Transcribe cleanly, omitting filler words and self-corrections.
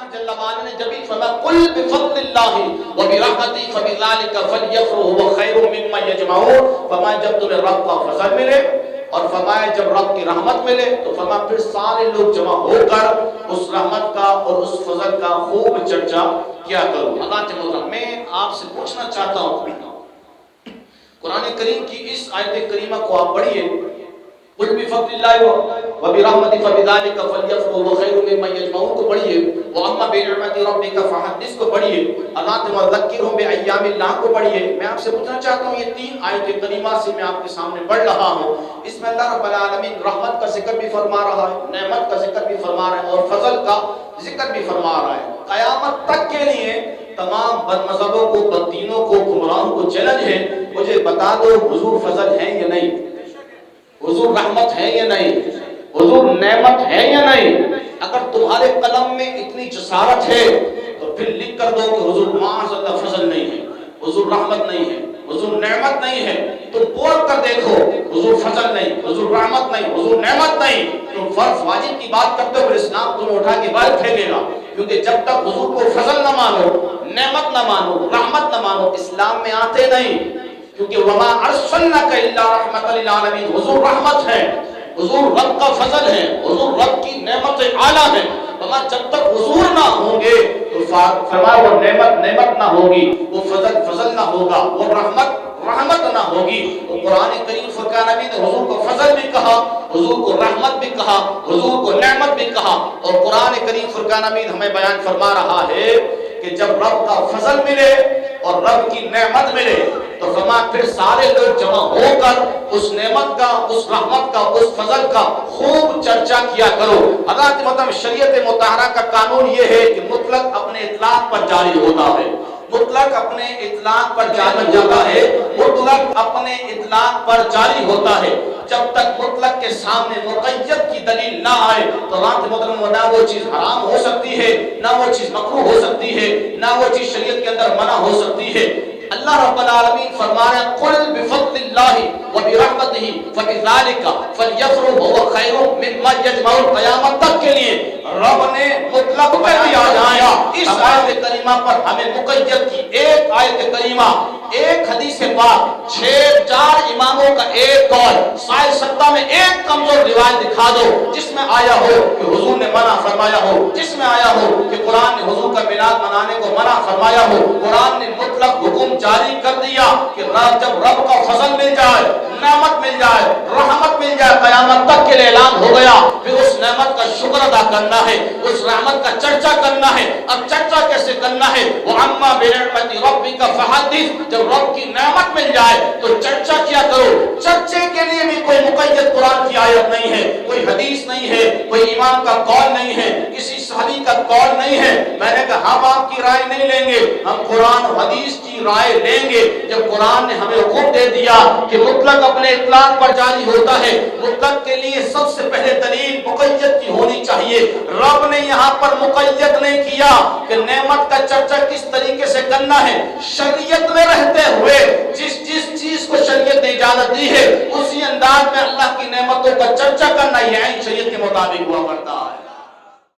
پاک جل وعلا نے جب فرمایا قل بفضل اللہ وبرحمتہ فبذلک فلیفرحوا هو خیر مما یجمعون، فرمایا جب تمہیں رب کا فضل ملے اور فرمایا جب رب کی رحمت ملے تو فرمایا پھر سارے لوگ جمع ہو کر اس رحمت کا اور اس فضل کا خوب چرچا کیا کرو۔ اللہ کے محترم، میں آپ سے پوچھنا چاہتا ہوں، قرآن کریم کی اس آیت کریمہ کو آپ پڑھیے، قل بفضل اللہ وبرحمتہ فبذلک فلیفرحوا هو خیر مما یجمعون کو پڑھیے، واما بنعمت ربک فحدث کو پڑھیے، اللہ وذکرہم بایام اللہ کو پڑھیے۔ میں آپ سے پوچھنا چاہتا ہوں، یہ تین آیت کریمہ سے میں آپ کے سامنے پڑھ رہا ہوں، اس میں اللہ رب العالمین رحمت کا ذکر بھی فرما رہا ہے، نعمت کا ذکر بھی فرما رہا ہے اور فضل کا ذکر بھی فرما رہا ہے۔ قیامت تک کے لیے تمام بد مذہبوں کو، بد دینوں کو، گمراہوں کو چیلنج ہے، مجھے بتا دو حضور فضل ہے یا نہیں، حضور رحمت ہے یا نہیں، حضور نعمت ہے یا نہیں۔ اگر تمہارے قلم میں اتنی جسارت ہے تو پھر لکھ کر دو کہ حضور معاذ اللہ فضل نہیں ہے، حضور رحمت نہیں ہے، حضور نعمت نہیں ہے۔ تم بول کر دیکھو حضور فضل نہیں، حضور رحمت نہیں، حضور نعمت نہیں، تم فرض واجب کی بات کرتے ہو، پھر اسلام تمہیں اٹھا کے باہر پھینکے گا، کیونکہ جب تک حضور کو فضل نہ مانو، نعمت نہ مانو، رحمت نہ مانو، اسلام میں آتے نہیں۔ کیونکہ وما ارسلناک الا رحمۃ للعالمین، حضور رحمت ہے، حضور رب کا فضل ہے، حضور رب کی نعمت اعلیٰ ہے۔ فرمایا جب تک حضور نہ ہوں گے تو فرمایا وہ نعمت نہ ہوگی، وہ فضل نہ ہوگا، وہ رحمت نہ ہوگی۔ تو قرآن کریم فرقان حمید نے حضور کو فضل بھی کہا، حضور کو رحمت بھی کہا، حضور کو نعمت بھی کہا، اور قرآن کریم فرقان حمید ہمیں بیان فرما رہا ہے کہ جب رب کا فضل ملے اور رب کی نعمت ملے تو فرمایا پھر سارے لوگ جمع ہو کر اس نعمت کا، اس رحمت کا، اس فضل کا خوب چرچا کیا کرو۔ حضرات محترم، شریعت مطہرہ کا قانون یہ ہے کہ مطلق اپنے اطلاق پر جاری ہوتا ہے، مطلق اپنے اطلاق پر جاری جاتا ہے، مطلق اپنے اطلاق پر جاری ہوتا ہے۔ جب تک مطلق کے سامنے مقید کی دلیل نہ آئے تو حضرات محترم نہ وہ چیز حرام ہو سکتی ہے، نہ وہ چیز مکروہ ہو سکتی ہے، نہ وہ چیز شریعت کے اندر منع ہو سکتی ہے۔ اللہ رب العالمین فرمایا قل بفضل اللہ وبرحمتہ فبذلک فلیفرحوا هو خیر مما یجمعون، قیامت تک کے لیے رب نے مطلق بیان آیا۔ اس آیت کریمہ پر ہمیں مقید کی ایک آیت کریمہ، ایک حدیث پاک، 4 اماموں کا ایک قول، سائے ستہ میں ایک کمزور روایت دکھا دو جس میں آیا ہو کہ حضور نے منع فرمایا ہو، جس میں آیا ہو کہ قرآن نے حضور کا میلاد منانے کو منع فرمایا ہو، قرآن نے مطلق حکم جاری کر دیا کہ جب رب کا فضل مل جائے، نعمت مل جائے، رحمت مل جائے، قیامت تک کے لیے اعلان ہو گیا، پھر اس نعمت کا شکر ادا کرنا ہے، اس رحمت کا چرچا کرنا ہے۔ اب چرچا کیسے کرنا ہے؟ وَأَمَّا بِنِعْمَتِ رَبِّكَ فَحَدِّثْ، جب رب کی نعمت مل جائے تو چرچا کیا کرو۔ چرچے کے لیے بھی کوئی مقید قرآن کی آیت نہیں ہے، کوئی حدیث نہیں ہے، کوئی امام کا قول نہیں ہے، کسی صحابی کا قول نہیں ہے۔ میں نے کہا ہم آپ کی رائے نہیں لیں گے، ہم قرآن و حدیث کی رائے لیں گے۔ جب قرآن نے ہمیں حکم دے دیا کہ مطلق اپنے اطلاق پر جاری ہوتا ہے، مطلق کے لیے سب سے پہلے دلیل مقید کی ہونی چاہیے۔ رب نے یہاں پر مقید نہیں کیا کہ نعمت کا چرچا کس طریقے سے کرنا ہے، شریعت میں رہتے ہوئے جس چیز کو شریعت نے اجازت دی ہے اسی انداز میں اللہ کی نعمتوں کا چرچا کرنا یہ عین شریعت کے مطابق ہوا کرتا ہے۔